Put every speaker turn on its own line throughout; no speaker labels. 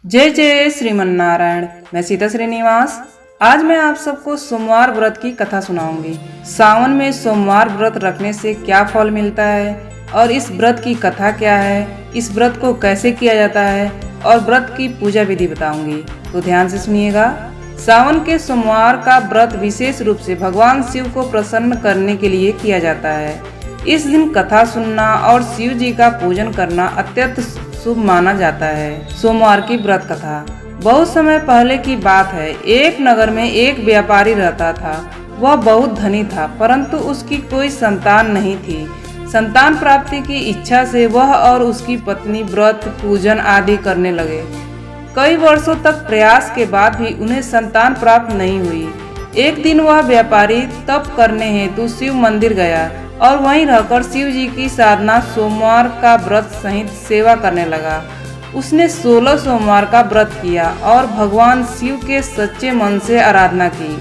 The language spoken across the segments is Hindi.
जय जय श्रीमन्नारायण। मैं सीता श्रीनिवास। आज मैं आप सबको सोमवार व्रत की कथा सुनाऊंगी। सावन में सोमवार व्रत रखने से क्या फल मिलता है और इस व्रत की कथा क्या है, इस व्रत को कैसे किया जाता है और व्रत की पूजा विधि बताऊंगी, तो ध्यान से सुनिएगा। सावन के सोमवार का व्रत विशेष रूप से भगवान शिव को प्रसन्न करने के लिए किया जाता है। इस दिन कथा सुनना और शिव जी का पूजन करना अत्यंत शुभ माना जाता है। सोमवार की व्रत कथा। बहुत समय पहले की बात है। एक नगर में एक व्यापारी रहता था। वह बहुत धनी था, परंतु उसकी कोई संतान नहीं थी। संतान प्राप्ति की इच्छा से वह और उसकी पत्नी व्रत पूजन आदि करने लगे। कई वर्षों तक प्रयास के बाद भी उन्हें संतान प्राप्त नहीं हुई। एक दिन वह व्यापारी तप करने हेतु शिव मंदिर गया और वहीं रहकर शिव जी की साधना सोमवार का व्रत सहित सेवा करने लगा। उसने 16 सोमवार का व्रत किया और भगवान शिव के सच्चे मन से आराधना की।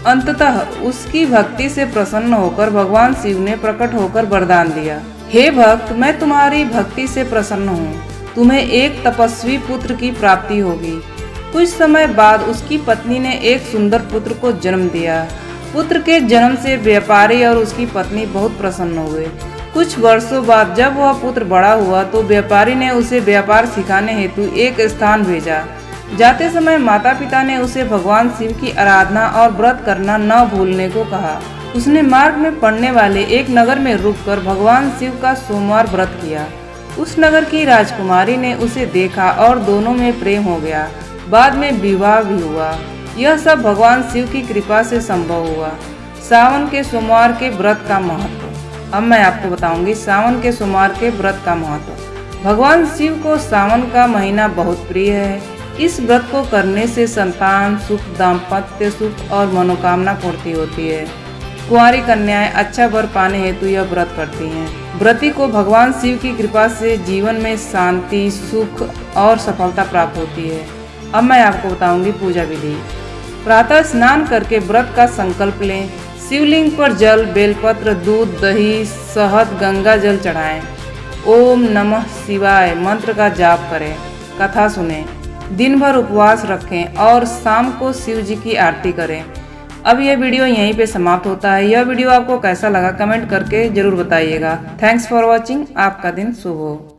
अंततः उसकी भक्ति से प्रसन्न होकर भगवान शिव ने प्रकट होकर वरदान दिया, हे भक्त, मैं तुम्हारी भक्ति से प्रसन्न हूँ। तुम्हें एक तपस्वी पुत्र की प्राप्ति होगी। कुछ समय बाद उसकी पत्नी ने एक सुंदर पुत्र को जन्म दिया। पुत्र के जन्म से व्यापारी और उसकी पत्नी बहुत प्रसन्न हुए। कुछ वर्षों बाद जब वह पुत्र बड़ा हुआ तो व्यापारी ने उसे व्यापार सिखाने हेतु एक स्थान भेजा। जाते समय माता पिता ने उसे भगवान शिव की आराधना और व्रत करना न भूलने को कहा। उसने मार्ग में पड़ने वाले एक नगर में रुककर भगवान शिव का सोमवार व्रत किया। उस नगर की राजकुमारी ने उसे देखा और दोनों में प्रेम हो गया। बाद में विवाह भी हुआ। यह सब भगवान शिव की कृपा से संभव हुआ। सावन के सोमवार के व्रत का महत्व। अब मैं आपको बताऊंगी सावन के सोमवार के व्रत का महत्व। भगवान शिव को सावन का महीना बहुत प्रिय है। इस व्रत को करने से संतान सुख, दाम्पत्य सुख और मनोकामना पूर्ति होती है। कुंवारी कन्याएं अच्छा वर पाने हेतु यह व्रत करती हैं। व्रती को भगवान शिव की कृपा से जीवन में शांति, सुख और सफलता प्राप्त होती है। अब मैं आपको बताऊंगी पूजा विधि। प्रातः स्नान करके व्रत का संकल्प लें। शिवलिंग पर जल, बेलपत्र, दूध, दही, शहद, गंगा जल चढ़ाएं। ओम नमः शिवाय मंत्र का जाप करें। कथा सुनें। दिन भर उपवास रखें और शाम को शिव जी की आरती करें। अब यह वीडियो यहीं पे समाप्त होता है। यह वीडियो आपको कैसा लगा कमेंट करके जरूर बताइएगा। Thanks for watching. आपका दिन शुभ हो।